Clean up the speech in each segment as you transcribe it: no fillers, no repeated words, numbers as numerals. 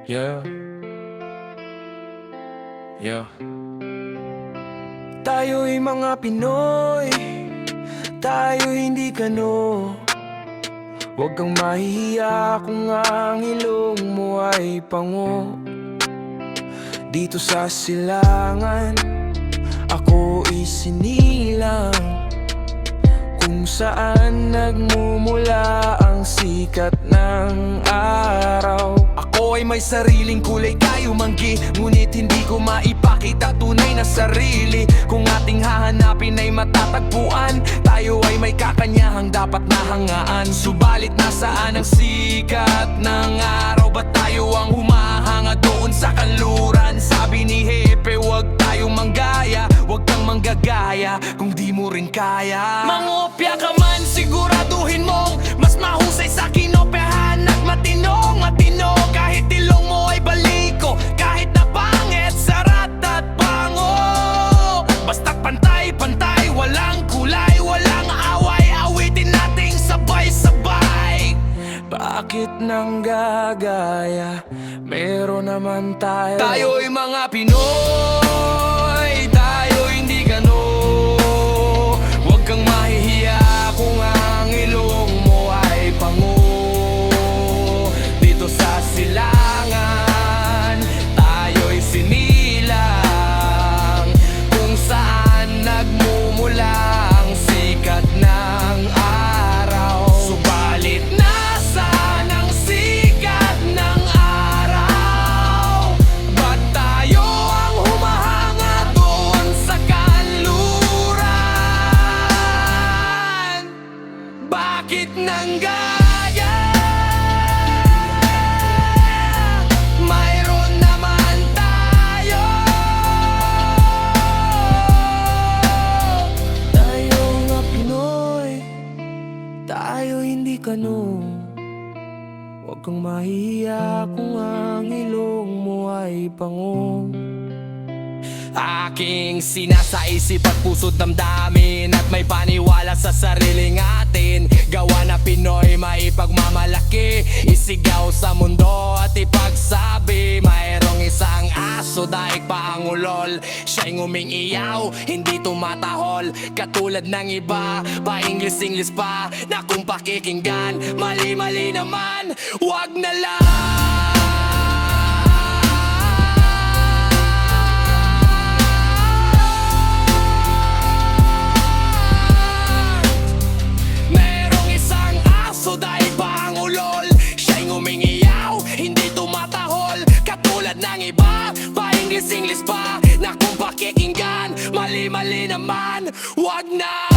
Yeah. Yeah. Tayo'y mga Pinoy, tayo hindi kano. Huwag kang mahihiya kung ang ilong mo ay pango. Dito sa silangan, ako isinilang kung saan nagmumula ang sikat ng araw. Ako ay may sariling kulay, tayo manggi, ngunit hindi ko maipakita tunay na sarili. Kung ating hahanapin ay matatagpuan, tayo ay may kakanyahang dapat nahangaan. Subalit nasaan ang sikat ng araw? Ba't tayo ang humahanga doon sa kanluran? Sabi ni Hepe, huwag tayong manggaya, huwag kang manggagaya kung di mo rin kaya. Mangopya ka man, siguraduhin mong mas mahusay sa kinopyahan at matino kahit ilong mo ay baliko, kahit na pangit, sarat at bango. Basta't pantay-pantay, walang kulay, walang away, awitin nating sabay-sabay. Bakit nang gagaya? Meron naman tayo. Tayo'y mga Pinoy, tayo hindi gano. Huwag kang mahihiya kung ang ilong mo ay pango. Dito sa silangan, tayo'y sinilang kung saan nagmumula ang sikat ng araw. Subalit nasaan ang sikat ng araw? Ba't tayo ang humahanga doon sa kanluran? Bakit nang gaya? Mayroon naman tayo. Tayo nga Pinoy, tayo hindi kano. Huwag kang mahihiya kung ang ilong mo ay pango. Aking sinasaisip at puso't damdamin, at may paniwala sa sariling atin. Gawa na Pinoy, maipagmamalaki, isigaw sa mundo at ipagsabi. Mayroong isang aso, daig pa ang ulol, siya'y ngumingiyaw, hindi tumatahol. Katulad ng iba, pa-English pa, na kung pakikinggan, mali-mali naman, wag na lang. So dahil pa ang ulol, siya'y ngumingiyaw, hindi tumatahol. Katulad ng iba, pa-English pa, na kung pakikinggan, mali-mali naman, wag na.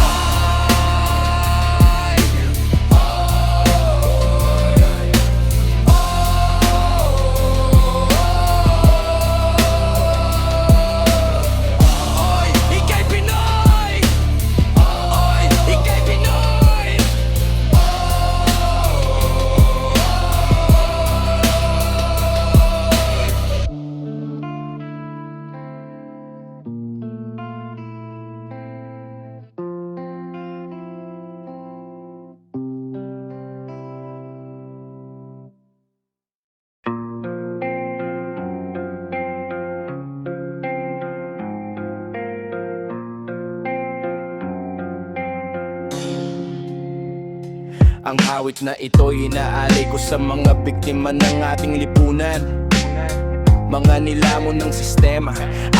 Ang awit na ito'y inaalay ko sa mga biktima ng ating lipunan, mga nilamon ng sistema.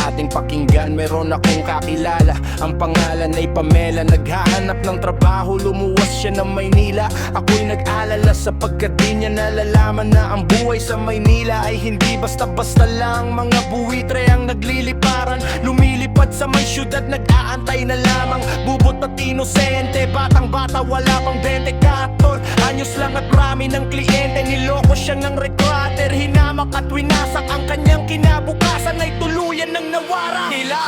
Ating pakinggan, meron akong kakilala, ang pangalan ay Pamela. Naghahanap ng trabaho, lumuwas siya ng Maynila. Ako'y nag-alala sapagkat di niya nalalaman na ang buhay sa Maynila ay hindi basta-basta lang. Mga buwitre ang nagliliparan, lumilipad sa may syudad, nag-aantay na lamang. Bubot at inosente, batang-bata, wala pang 24 anyos lang at marami ng kliyente. Niloko siya ng recruiter, hinamak at winasak ang kanyang kinabukasan ay tuluyan ng nawara. Nila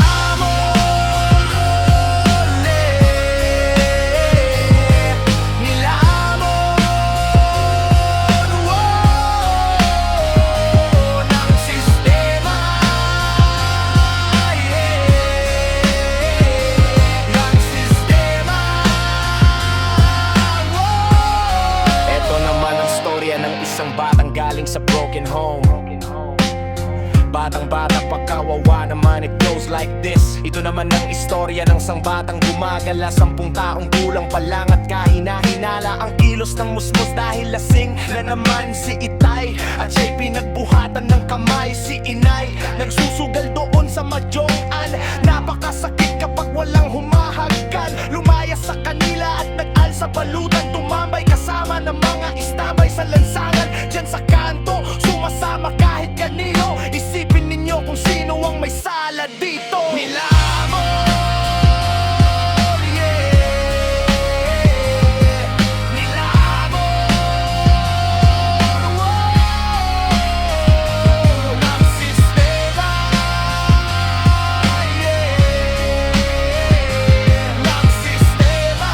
isang batang galing sa broken home, batang bata pagkawawa naman, it goes like this. Ito naman ang istorya ng sang batang gumagala, 10 taong gulang pa lang at kahina-hinala ang kilos ng musmos dahil lasing na naman si Itay. At siya'y pinagbuhatan ng kamay, si Inay nagsusugal doon sa Madyong-an. Napakasakit kapag walang humahagkan. Lumaya sa kanila at nag-al sa balutan, tumambay kasama ng mga istabay sa lansangan. Diyan sa kanto, sumasama kahit kanino. Isipin ninyo kung sino ang may sala dito. Nilamon, yeah. Nilamon, wow. Ng sistema, yeah. Ng sistema,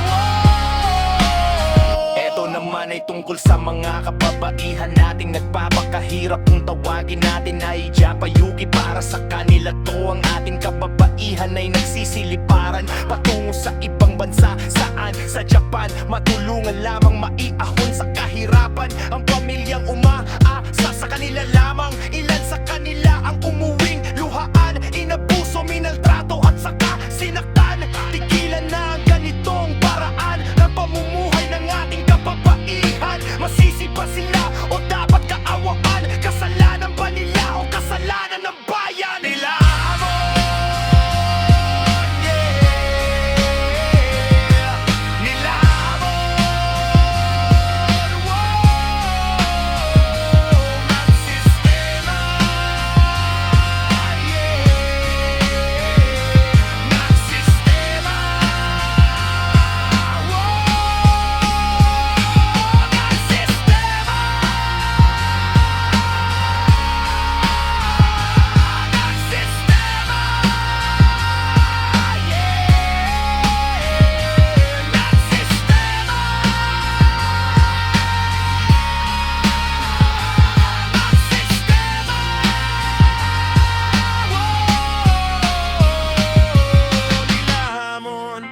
wow. Eto naman ay tungkol sa mga kababaihan nating nagpapakahirap kung tawagin natin ay Japayuki. Para sa kanila to ang ating kababaihan ay nagsisiliparan patungo sa ibang bansa. Saan? Sa Japan, matulungan lamang maiahon sa kahirapan ang pamilyang umaasa sa kanila lamang. Ilan sa kanila ang umuwing luhaan, inabuso, minaltrato at saka sinaktan. Tigilan na ang ganitong paraan ng pamumuhay ng ating kababaihan. Masisi ba sila o dapat kaawaan? Kasalanan ba nila o kasalanan ng bayan? Nilamon, yeah. Nilamon, wow. Ng sistema, yeah. Ng sistema, wow. Ng sistema, ng sistema, yeah. Ng sistema, ng sistema, wow. Nilamon.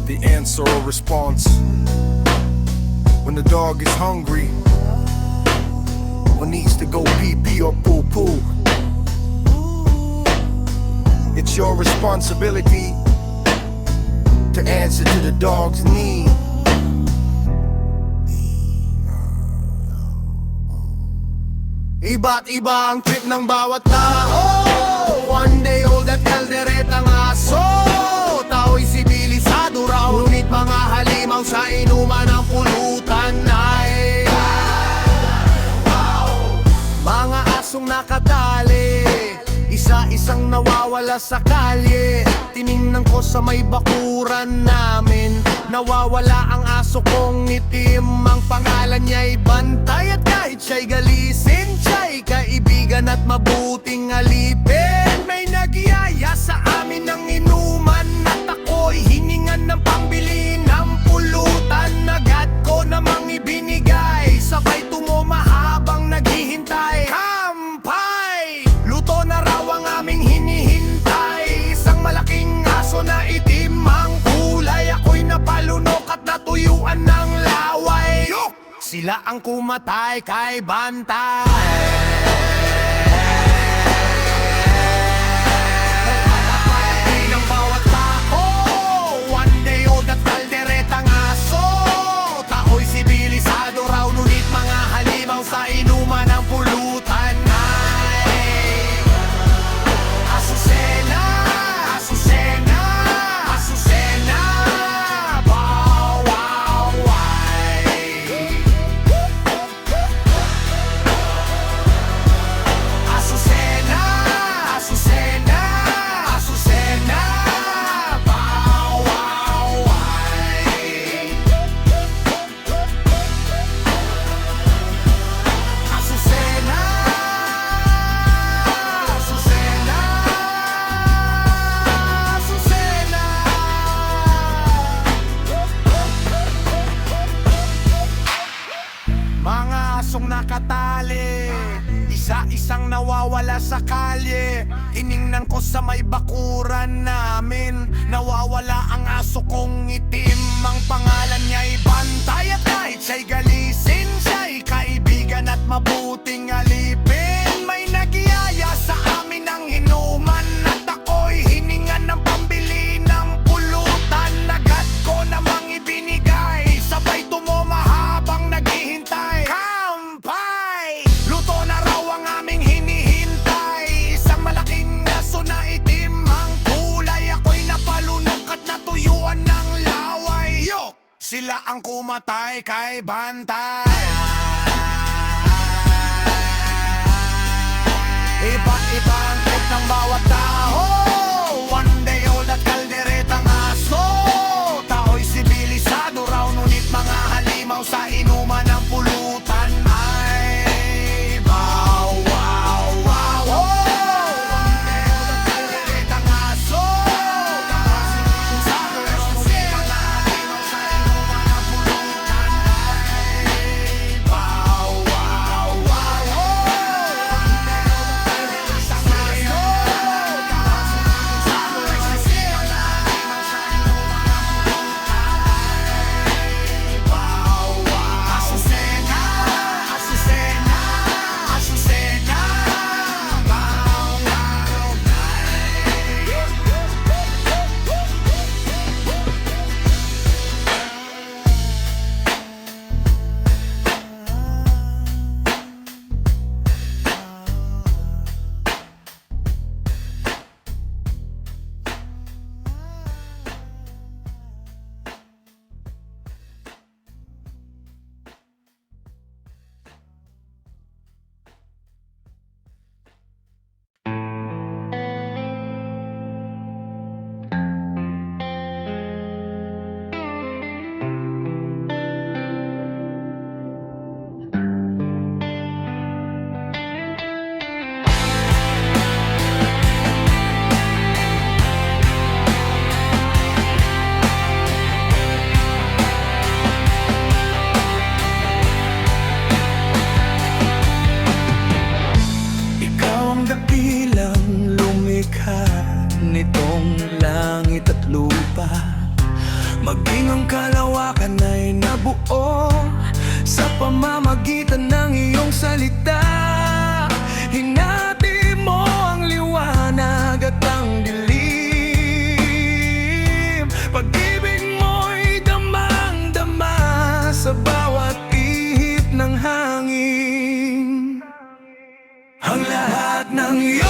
The answer or response when the dog is hungry, when needs to go pee pee or poo poo. It's your responsibility to answer to the dog's need. Iba't iba ang trip ng bawat tao. One day old at elderate ang aso. Tao'y sibilisado raw, ngunit mga halimaw sa inuman ng pulutan ay mga asong nakatali, isa-isang nawawala sa kalye. Tiningnan ko sa may bakuran namin, nawawala ang aso kong itim. Ang pangalan niya'y Bantay at kahit siya'y galisin, siya'y kaibigan at mabuting alipin. May nagyaya sa amin ng inuman at ako'y hiningan ng pambili ng pulutan. Agad ko namang ibinigay, sabay tumoma habang naghihintay. Kampay! Luto na raw ang aming hinihintay. Isang malaking aso na itim ang kulay. Ako'y napalunok at natuyuan ng laway. Sila ang kumatay kay Bantay. Ng bawat tao, one day old at kalderetang aso. Tao'y sibilisado raw, ngunit mga halimaw sa inuman ng pulutan ay Azucena, Azucena, Azucena, wow, wow, wow. nakadali. Isa-isang nawawala sa kalye. Tiningnan ko sa may bakuran namin. Nawawala ang aso kong itim. Ang pangalan niya'y Bantay. At kahit siya'y galisin, siya'y kaibigan at mabuting alipin. May nagyaya sa amin ng inuman. At ako'y hiningan ng pambili ng pulutan. Agad ko namang ibinigay, sabay tumoma habang naghihintay. Kampay! Luto na raw ang aming hinihintay. Isang malaking aso na itim ang kulay. Ako'y napalunok at natuyuan ng laway. Yo! Sila ang kumatay kay Bantay. Iba-iba ang trip ng bawat tao. One day old at kalderetang aso. Tao'y sibilisado raw, ngunit mga halimaw sa inuman ng pulutan ay wow, wow, wow. One day old at kalderetang aso. Tao'y sibilisado raw, ngunit mga halimaw sa inuman ng pulutan ay wow, wow, wow. Dakilang lumikha nitong langit at lupa, maging ang kalawakan ay nabuo sa pamamagitan ng iyong salita. Hinati mo ang liwanag at ang dilim. Pag-ibig mo'y damang-dama sa bawat ihip ng hangin. Ang lahat ng iyong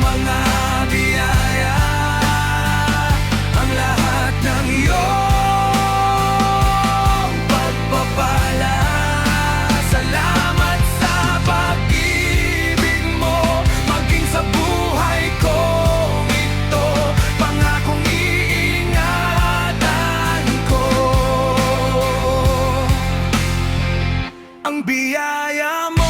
mga biyaya, ang lahat ng iyong pagpapala. Salamat sa pag-ibig mo, maging sa buhay kong ito. Pangakong iingatan ko ang biyaya mo.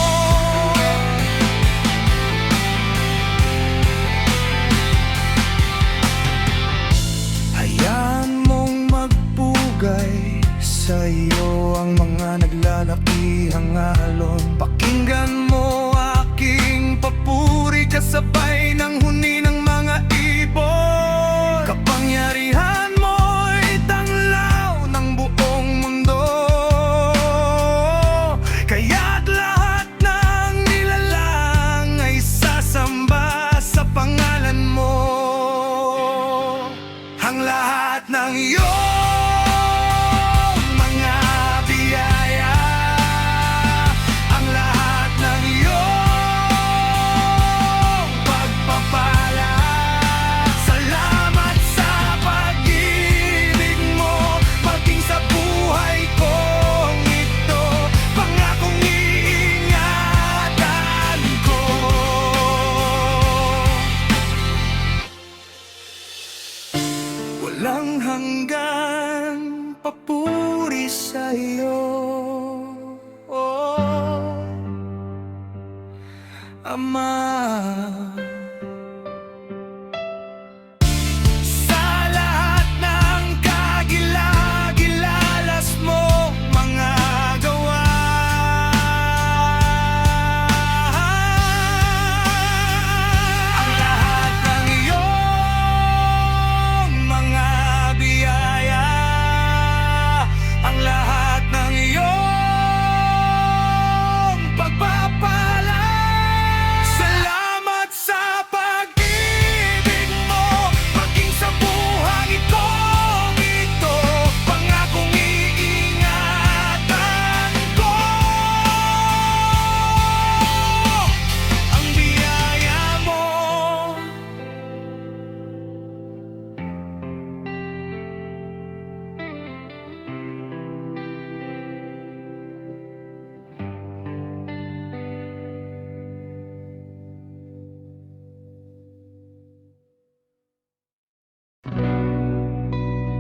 Sa iyo ang mga naglalakihang alon. Pakinggan mo aking papuri, kasabay ng huni ng mga ibon. Kapangyarihan mo'y tanglaw ng buong mundo, kaya't lahat ng nilalang ay sasamba sa pangalan mo. Ang lahat ng iyong walang hanggan papuri sa iyo, oh, Ama. Sa lahat ng kagila-gilalas mo mga gawa,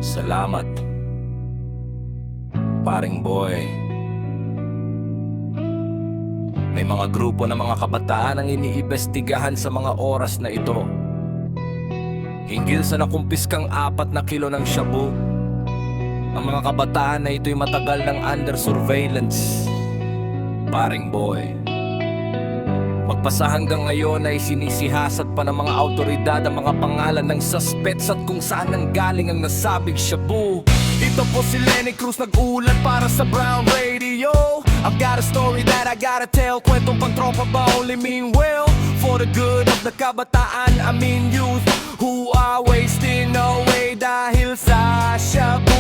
Salamat, paring boy. May mga grupo ng mga kabataan ang iniimbestigahan sa mga oras na ito hinggil sa nakumpiskang 4 na kilo ng shabu. Ang mga kabataan na ito'y matagal ng under surveillance, paring boy. Magpasa hanggang ngayon ay sinisihasat pa ng mga autoridad ang mga pangalan ng suspects at kung saan nanggaling ang nasabing shabu. Ito po si Lenny Cruz nag-ulat para sa Brown Radio. I've got a story that I gotta tell. Kwentong pang-tropa ba only mean well for the good of the kabataan, I mean youth, who are wasting away dahil sa shabu.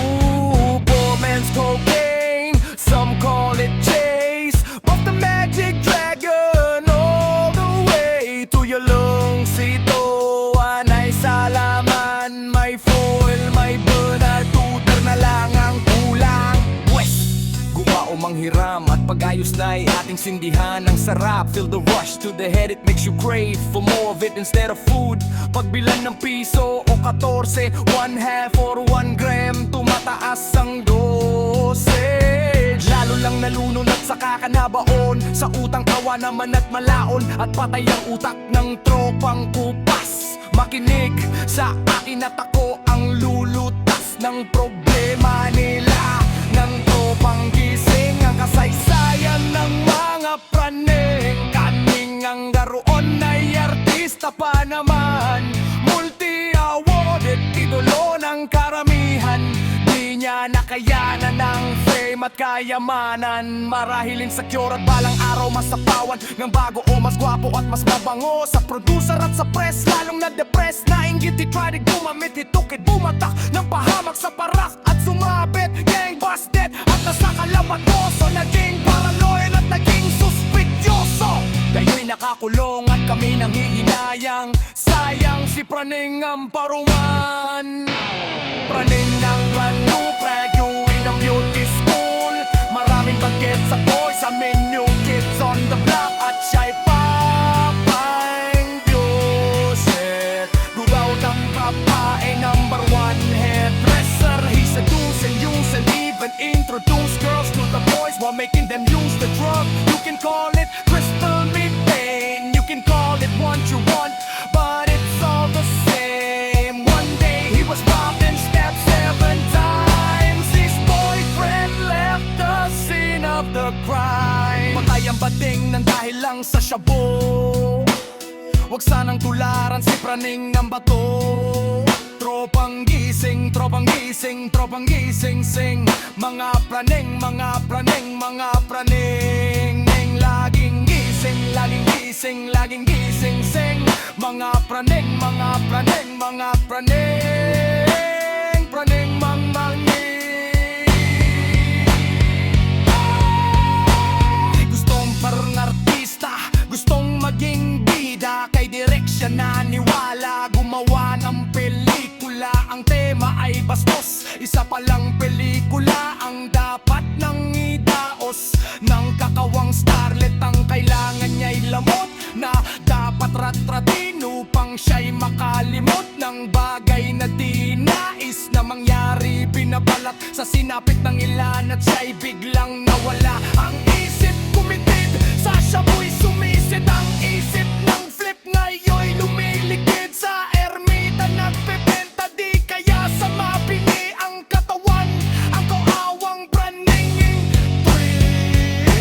Poor man's cocaine, some call it chase, but the magic dragon all the way to your lungs. Ito ay salaman, may foil, may banal, tutor na lang ang kulang. West, gumao manghiram at pag-ayos na ay ating sindihan. Ang sarap, feel the rush to the head, it makes you crave for more of it instead of food. Pagbilan ng piso o 14, 1/2 or 1 gram, tumataas ang dosage. Lalo lang nalunod sa kakanabaon, sa utang tawa naman at malaon, at patay ang utak ng tropang kupas. Makinig sa akin at ako ang lulutas ng problema nila, ng tropang gising, ang kasaysayan ng mga praning. Kaming ang garoon ay artista pa naman, multi-awarded, idolo ng karamihan. Di niya nakayanan ng fame at kayamanan. Marahil insecure at balang araw masapawan ng bago o mas gwapo at mas mabango. Sa producer at sa press, lalong na-depress, nainggit, he try to gumamit, hitukid, bumatak ng pahamak sa parak at sumabit, gang busted at nasa kalabatoso. Naging paranoid at naging suspityoso. Kayo'y nakakulong at kami nang hihinayang. Sayang si Praning ang paruman. Praning ang ano, graduate ng beauty school. Maraming bagets sa boys, amin new kids on the block. At siya'y papang Diyuset. Lugaw ng papae, number 1 hairdresser. He seduce and use and even introduce girls to the boys while making them use the drug. You can call it crystal methane, you can call it what you want, but it's all the same. One day he was robbed and stabbed 7 times. His boyfriend left the scene of the crime. Patay ang bating ng dahil lang sa shabu. Wag sanang tularan si Praning ng bato. Tropang gising, tropang gising, tropang gising, sing. Mga praning, mga praning, mga praning, ning. Laging gising, laging gising, laging gising, sing. Mga praning, mga praning, mga praning, praning, mangmanging. Gustong parang artista, gustong maging bida, kay direksyon naniwala, gumawa ng pelikula. Ang tema ay bastos, isa palang pelikula ang dapat nang idaos ng kakawang starlet. Ang kailangan niya'y lamot na dapat rat-ratin upang siya'y makalimot ng bagay na di nais na mangyari. Binabalat sa sinapit ng ilan at siya'y biglang nawala. Ang isip kumitid, sa shabu'y sumisid. Ang isip ng flip ngayon'y lumilikid. Sa ermita nagpepenta, di kaya sa mapili ang katawan. Ang kaawang praninging breed.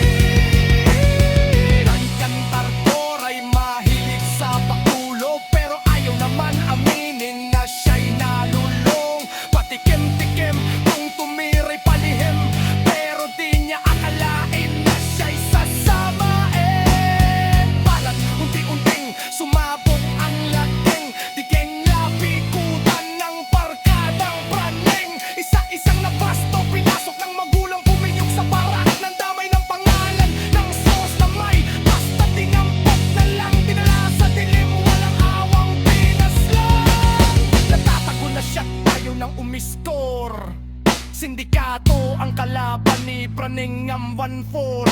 Ang kantartor ay mahilig sa pakulo, pero ayaw naman aminin na siya'y nalulong. Patikim-tikim kung tumiray palihim, pero di niya akalain na siya'y sasamain. Balat unti-unting sumabog ang laking, digeng napikutan ng barkadang praning. Isa-isang nabasto, pinasok ng magulang, pumiyok sa barak ng damay ng pangalan ng sos na may basta tinampok na lang. Dinala sa dilim, walang awang pinaslang. Natatago na siya, ayaw ng umistor. Sindikato ang kalaban ni Praning ang 1-4.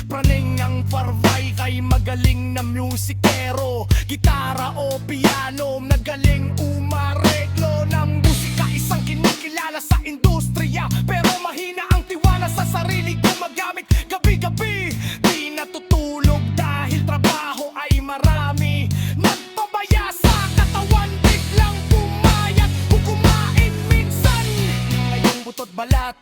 Praning ang farvay kay magaling na musikero. Gitara o piano, nagaling umareglo ng musika. Isang kinikilala kilala sa industriya, pero mahina ang tiwala sa sarili. Gumagamit gabi-gabi, di natutulog dahil trabaho ay marami. Nagpabaya sa katawan, biglang pumayat kung kumain minsan. Ngayong butot balat,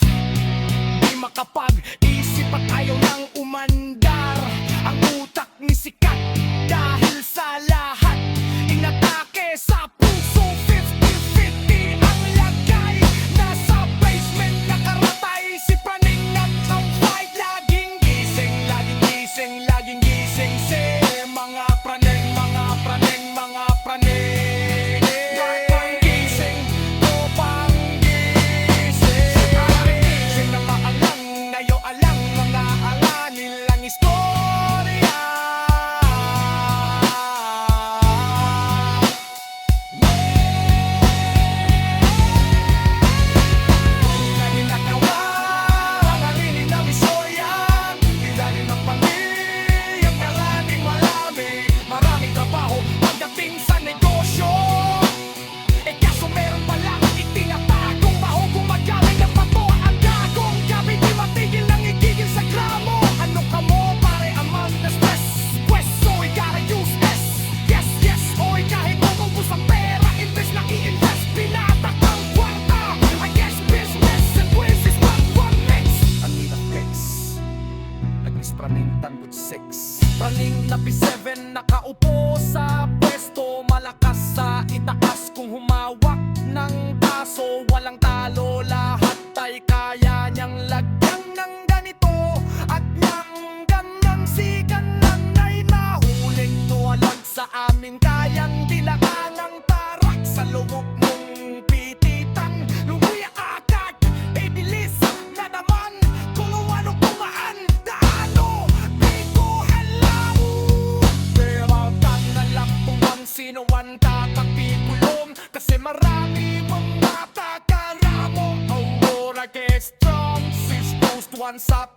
di makapag-isip at ayaw nang umandar. Ang utak ni sikat dahil sa lahat inatake sa puso. 50-50 ang lagay, nasa basement nakaratay. Si Praning at ang fight, laging gising, laging gising, laging gising. Si mga Praneng, mga Praneng, mga Praneng. Gising, tropang gising. Gising na maalang, ngayon alang mga ala nilang istorya. Lagi nakawa ang arinin na misoya. Idalin ng pamilya, maraming marami. Maraming trabaho pagdating sa negosyo. Eh kaso meron palang itinatagong baho. Gumagamit ng pato ang gagong gabi, di matigil nang igigil sa gramo. Ano ka mo pare, amount na stress. Pues so we gotta use this. Yes, yes, oy kahit maubos ang pera, invest na i-invest. Pinatak ang kwarta, I guess business and quiz is not one mix. Anita fix, nag-miss Praning Tanggod 6. Praning na P7 nakaupo sa pwesto. Malakas sa itaas kung humawak ng taso. Walang talo, lahat ay kaya niyang lagyan ng ganito. At nang ganyan si kanan ay nahuling tuwalag sa amin. Kayang dilaan ng tarak sa lubog mong pititan. Lumiya agad, ibilis na naman kung ano kumaan. Daano, di ko alam. Pero tanalaktuan sino ang tatagpipulong. Kasi marami mga takaramo. Aurora gets strong, sis goes to one sa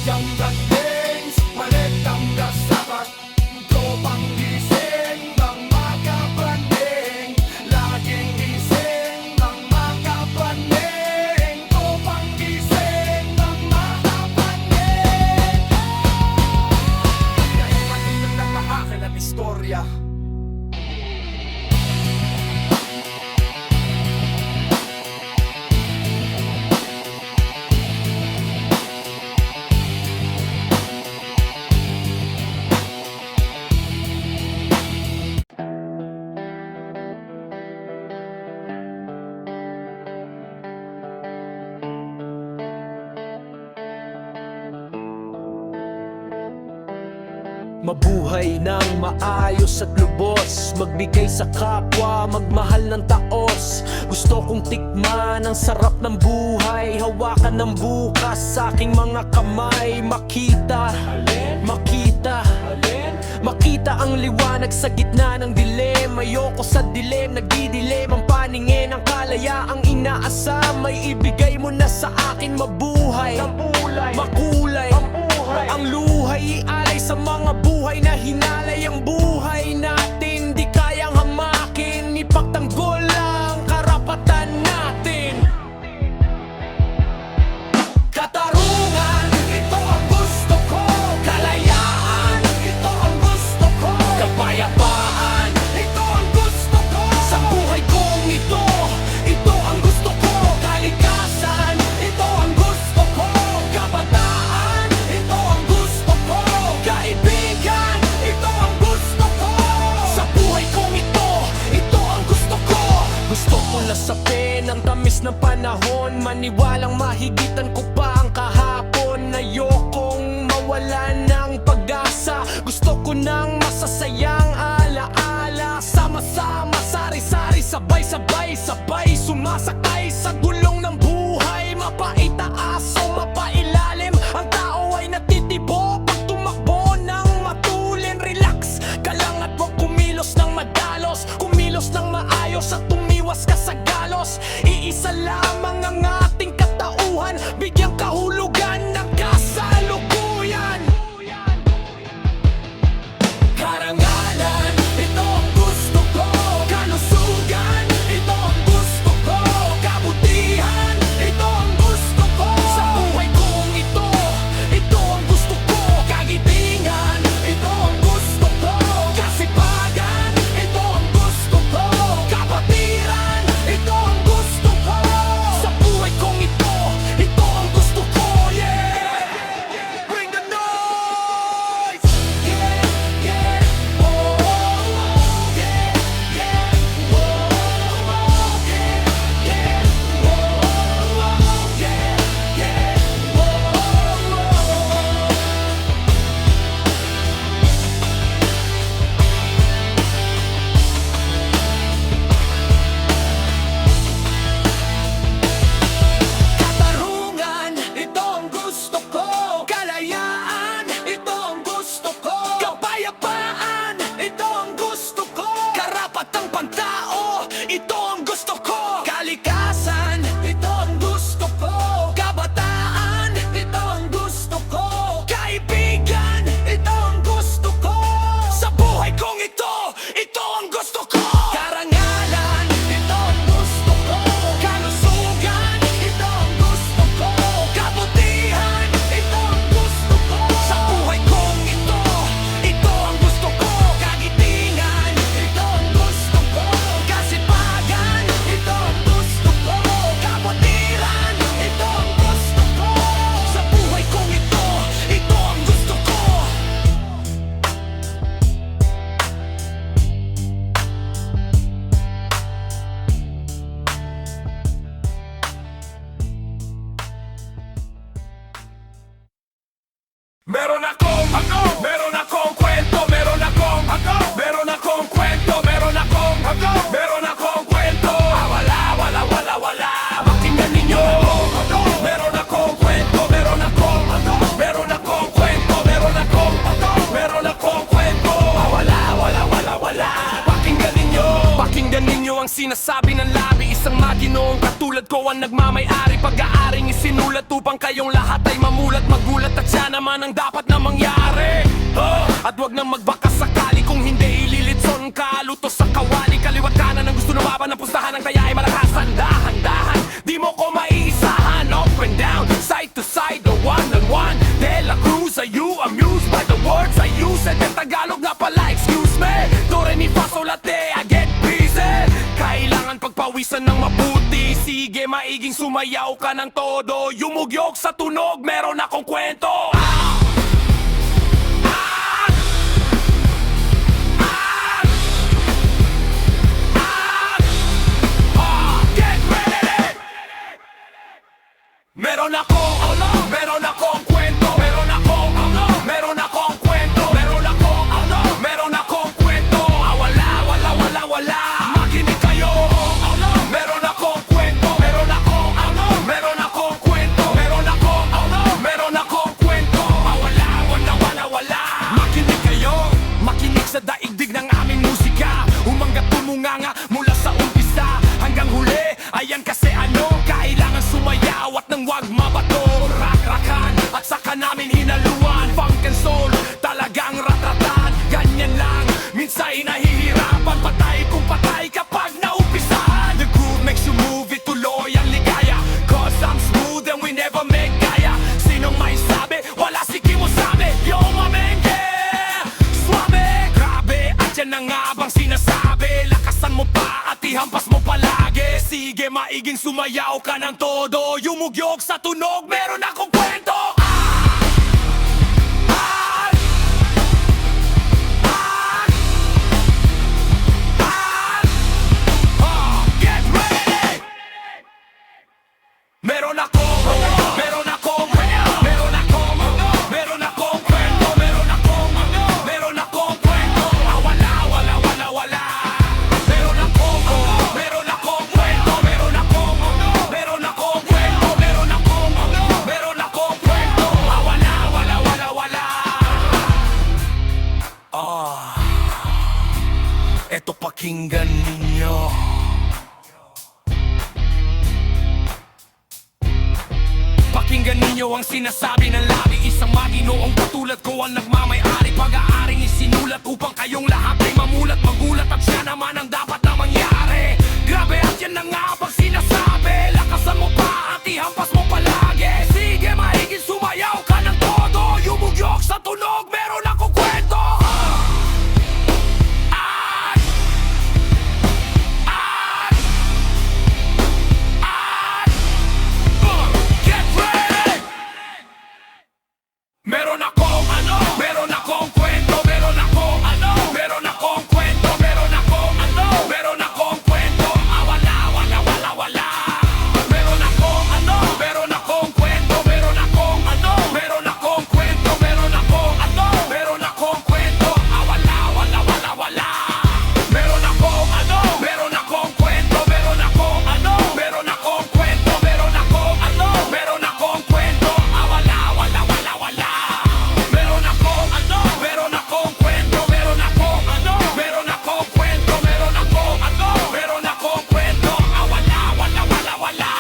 Yang brandings, maletang gasapat. Tropang gising, bang makabranding. Laging gising, bang makabranding. Tropang gising, bang makabranding. Dahil matindang nakaakin at istorya. Mabuhay ng maayos at lubos, magbigay sa kapwa, magmahal ng taos. Gusto kong tikman ang sarap ng buhay, hawakan ng bukas sa aking mga kamay. Makita, makita, makita ang liwanag sa gitna ng dilim. Ayoko sa dilim, nagdidilim ang paningin. Ang kalayaang inaasam, may ibigay mo na sa akin. Mabuhay, makulay, ang luhay ialay sa mga buhay na hinalay. Ang buhay natin di kayang hamakin, ipagtanggol ang karapatan natin. Katarungan, ito ang gusto ko. Kalayaan, ito ang gusto ko. Kapayapaan, ito ang gusto ko. Sa buhay kong ito, ito ang gusto ko. Kalikasan, ito ang gusto ko. Kabataan, ito ang gusto ko. Kaibigan, ito ang gusto ko. Sa buhay kong ito ang gusto ko. Gusto ko lasapin ang tamis ng panahon, maniwalang mahigitan ko pa ang kahapon. Ayokong mawalan ng pag-asa, gusto ko nang masasayang alaala. Sama-sama, sari-sari, sabay-sabay, sabay sumasakay sa gulong ng buhay. Mapaitaas o mapailalim, ang tao ay natitibo pag tumakbo ng matulin. Relax ka lang at huwag kumilos ng madalos, kumilos ng maayos at tumiwas ka sa galos. Iisa lamang ang ating katauhan, bigyang kahulugan ng kasalukuyan. Karangalan, ito ang gusto ko. Kalusugan, Meron akong meron akong kwento, meron akong meron akong kwento, meron akong meron akong kwento. Wala, pakinggan ninyo. Meron akong kwento, meron akong kwento, meron akong kwento. Wala, pakinggan ninyo. Pakinggan ninyo ang sinasabi ng labi. Isang maginoong katulad ko ang nagmamay-ari. Pag-aaring isinulat upang kayong lahat ay mamulat, magulat. At siya naman ang dapat na mangyari. At wag nang magbaka sakali, kung hindi ililitson ka. Luto sa kawali, kaliwat kanan ang gusto lumaban ng pustahan. Ang kaya ay malakasan, dahan-dahan, di mo ko maiisahan. Up and down, side to side, the one-on-one. De La Cruz, are you amused by the words I use? At in Tagalog nga pala, excuse me. Do, re, mi, fa, sol, la, te, I get busy. Kailangan pagpawisan ng mabuti. Sige, maiging sumayaw ka ng todo. Yumugyok sa tunog, meron akong kwento. Get ready! Meron akong kwento, meron akong kwento, meron akong kwento. Wala, makinig kayo. Meron akong kwento, meron akong kwento, meron akong kwento. Wala, makinig kayo. Makinig sa daigdig ng aming musika. Umangat tumunganga mula sa umpisa hanggang huli. Ayan kasi kailangan sumayaw at nang wag mabato. Rak-rakan at saka namin hinaluan. Funk and soul, talagang ratatan. Ganyan lang, minsan nahihirapan. Patay kung patay kapag naumpisahan. The groove makes you move, it tuloy ang ligaya. Cause I'm smooth and we never make gaya. Sinong may sabi, wala si Kimo sabi. Yo mamenge, suabe, grabe. At yan na nga bang sinasabi. Lakasan mo pa at ihampas mo palagi. Sige, maiging sumayaw ka ng todo. Yumugyok sa tunog, meron akong kwento. Get ready! Meron akong kwento, meron akong kwento, meron akong kwento. Wala. Meron akong kwento, meron akong kwento, meron akong kwento. Wala. Eto pakinggan ninyo. Pakinggan ninyo ang sinasabi ng labi. Isang maginoong katulad ko ang nagmamay-ari. Pag-aaring isinulat upang kayong lahat ay mamulat, magulat. At siya naman ang dapat na mangyari. Grabe, at yan na nga bang sinasabi. Lakasan mo pa at ihampas mo palagi. Sige, maiging sumayaw ka ng todo. Yumugyok sa tunog, meron akong kwento. Get ready! Meron akong kwento, meron akong kwento, meron akong kwento. Wala. Meron akong kwento, meron akong kwento, meron akong kwento. Wala. Meron akong kwento, meron akong kwento, meron akong kwento. Wala. Meron akong kwento, meron akong kwento, meron akong kwento. Wala.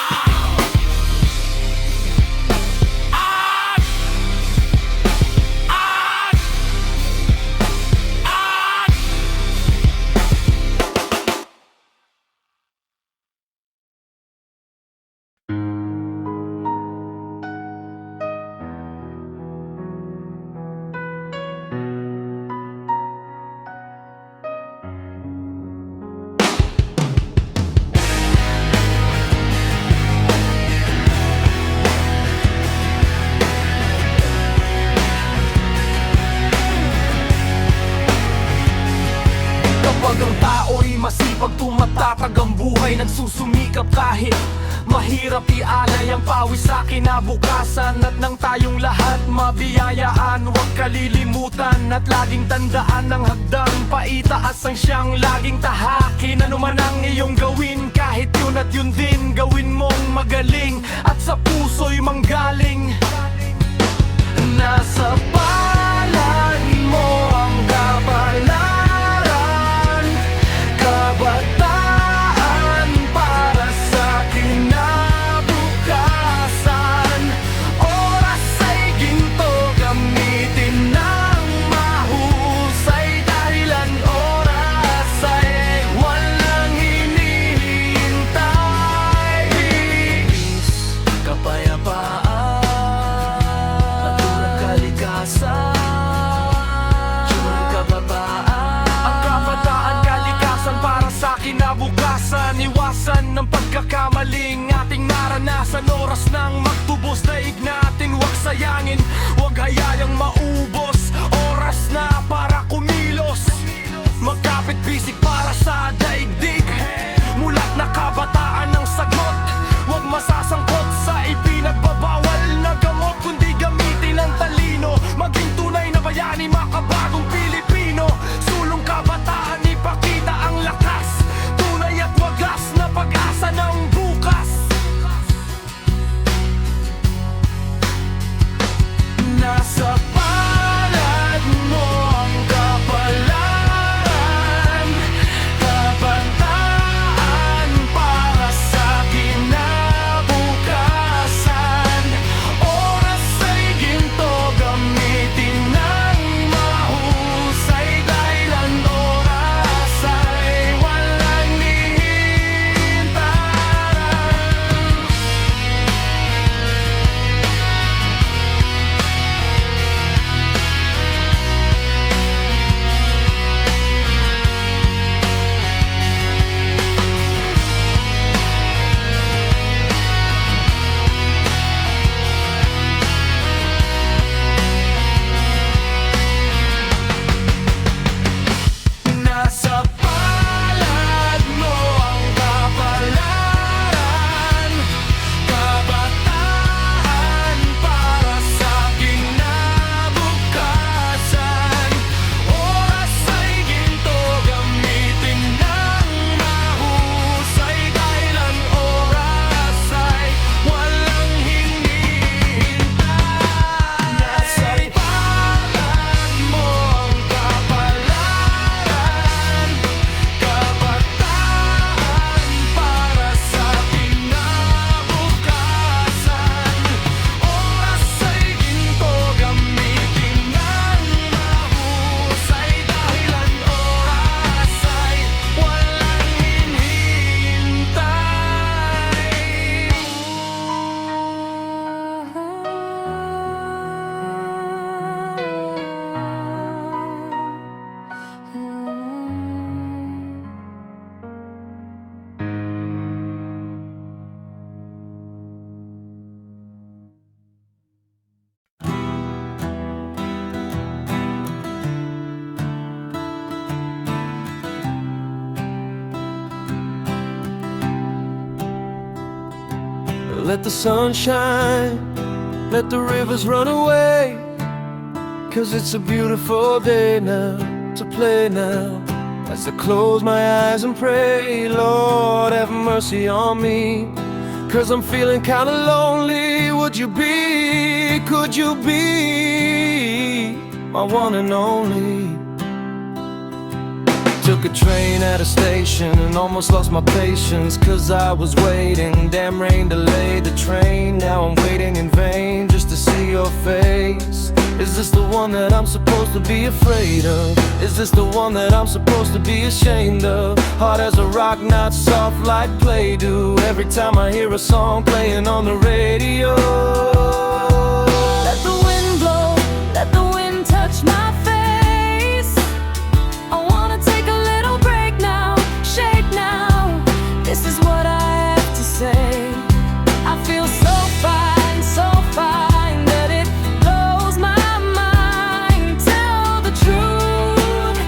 Kapag ang tao'y masipag, tumatatag ang buhay, nagsusumikap kahit Mahirap ialay ang pawis sa kinabukasan. At nang tayong lahat mabiyayaan, huwag kalilimutan at laging tandaan ng hagdang paitaas ang siyang laging tahakin. Ano man ang iyong gawin, kahit yun at yun din, gawin mong magaling at sa puso'y manggaling. Nasa palad mo ang kapalaran, kabataan para sa kinabukasan. Oras ay ginto, gamitin ng mahusay, dahilan oras ay walang hinihintay. Peace, kapayapaan, kinabukasan, iwasan ng pagkakamaling ating naranasan. Oras nang magtubos, daig natin huwag sayangin, huwag hayayang maubos. Oras na para kumilos, magkapit bisig para sa daigdig. Mulat na kabataan ng sagot, huwag masasangkot sa ipinagbabawal na gamot, kundi gamitin ang talino, maging tunay na bayani, makabagong Pilipino. Sulong kabataan, ipakita ang lakas, tunay at wagas na pag-asa ng bukas. Nasa palad mo ang kapalaran, kabataan para sa kinabukasan. Oras ay ginto, gamitin ng mahusay, dahilan oras ay walang hihintaran. Nasa palad mo ang kapalaran, kabataan para sa kinabukasan. Oras ay ginto, gamitin ng mahusay, dahilan oras ay walang hinihintay. Nasa palad mo ang kapalaran, kabataan para sa kinabukasan. Oras ay ginto, gamitin ng mahusay, dahilan oras ay walang hinihintay. Let the sun shine, let the rivers run away, 'cause it's a beautiful day now, to play now. As I close my eyes and pray, Lord have mercy on me, 'cause I'm feeling kinda lonely. Would you be, could you be my one and only? Took a train at a station and almost lost my patience, 'cause I was waiting. Damn rain delayed the train, now I'm waiting in vain just to see your face. Is this the one that I'm supposed to be afraid of? Is this the one that I'm supposed to be ashamed of? Hard as a rock, not soft like Play-Doh. Every time I hear a song playing on the radio. Let the wind blow, let the wind touch my face. I wanna take a little break now, shake now. This is what I have to say. I feel so fine that it blows my mind. Tell the truth,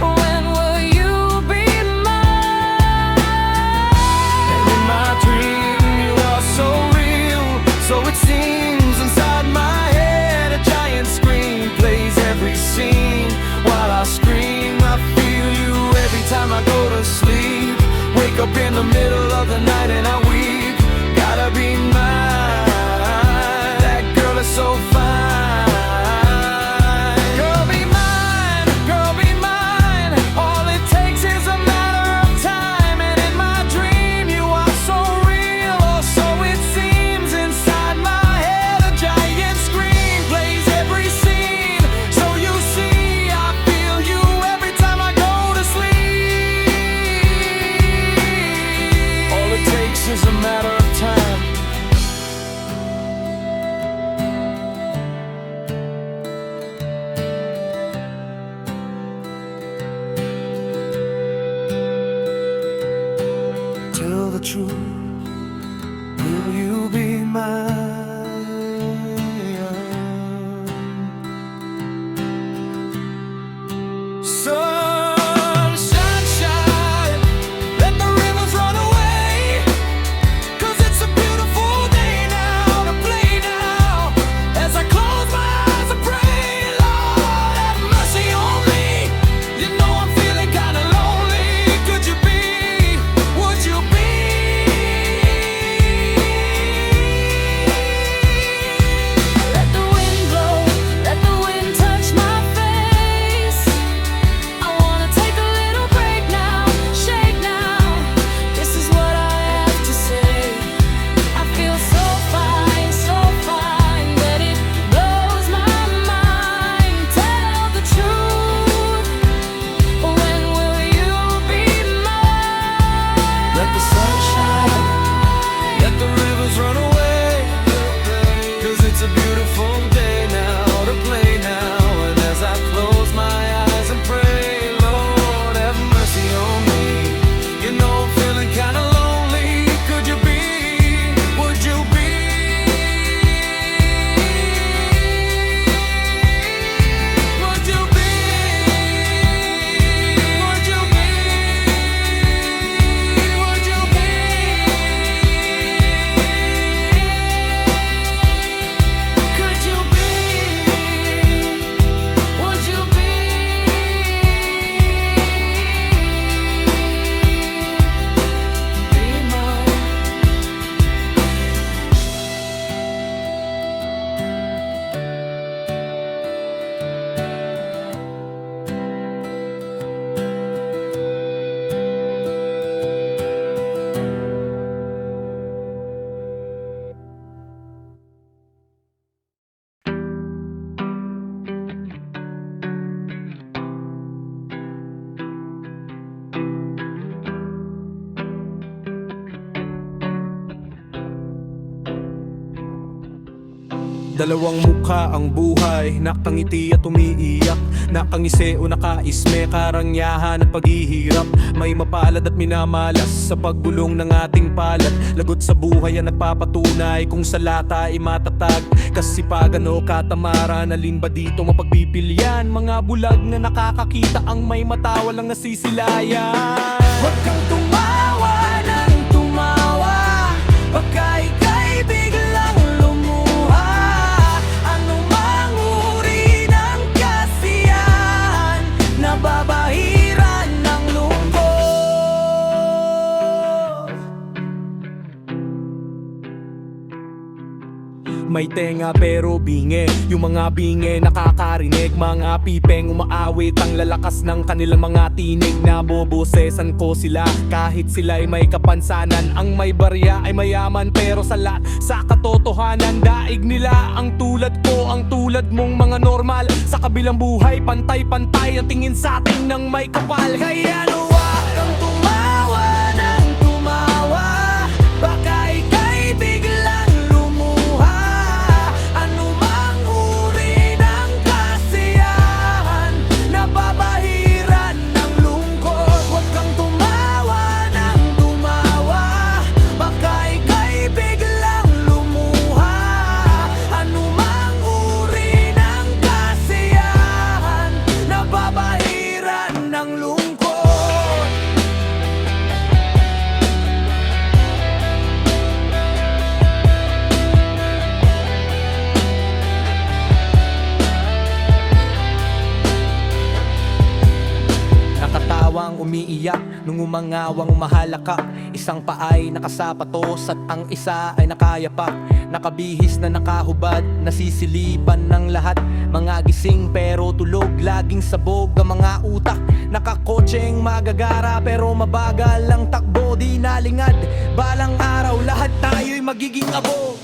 when will you be mine? And in my dreams wake up in the middle of the night and I weep. Gotta be mine. That girl is so fine. Girl, be mine. Girl, be mine. All it takes is a matter of time. And in my dream, you are so real, or so it seems. Inside my head, a giant screen plays every scene. So you see, I feel you every time I go to sleep. All it takes is a matter of time. Tell the truth, will you be mine? Sunshine, shine, let the rivers run away. 'Cause it's a beautiful day now to play now. As I close my eyes and pray, Lord, have mercy on me. You know I'm feeling kinda lonely. Could you be, would you be? Let the wind blow, let the wind touch my face. I wanna take a little break now, shake now. This is what I have to say. I feel so fine that it blows my mind. Tell the truth, when will you be mine? Let the sun shine, let the rivers run away. 'Cause it's a beautiful day now to play now. And as I close my eyes and pray, Lord, have mercy on me. You know I'm feeling kinda lonely. Could you be, would you be? Would you be, would you be, would you be? Could you be, would you be? Be mine. Dalawang mukha ang buhay, nakangiti at umiiyak, nakangisi o nakaisme, karangyahan at paghihirap. May mapalad at minamalas sa pagbulong ng ating palad. Lagot sa buhay ang nagpapatunay kung sa lata ay matatag. Kasipagan o katamaran, alin ba dito mapagpipilian? Mga bulag na nakakakita ang may mata, walang nasisilayan. Huwag kang tumawa ng tumawa, pagka ika'y biglang lumuha. Anumang uri ng kasiyahan, nababahiran ng lungkot. May tenga pero bingi, yung mga bingi nakakarinig. Mga pipeng umaawit ang lalakas ng kanilang mga tinig. Nabobosesan ko sila kahit sila'y may kapansanan. Ang may barya ay mayaman pero salat sa katotohanan. Daig nila ang tulad ko, ang tulad mong mga normal. Sa kabilang buhay pantay-pantay ang tingin sa atin ng may kapal. Kaya huwag kang tumawa ng tumawa, baka ika'y biglang lumuha. Anumang uri ng kasiyahan, nababahiran ng lungkot. Huwag kang tumawa ng tumawa, baka ika'y biglang lumuha. Anumang uri ng kasiyahan, nababahiran ng lungkot. Nakatawang umiiyak, Nung umangawang mahalaka, isang paay nakasapatos at ang isa ay nakayapak. Nakabihis na nakahubad, nasisilipan ng lahat. Mga gising pero tulog, laging sabog ang mga utak. Nakakotseng magagara pero mabagal ang takbo, di nalingad. Balang araw lahat tayo'y magiging abo.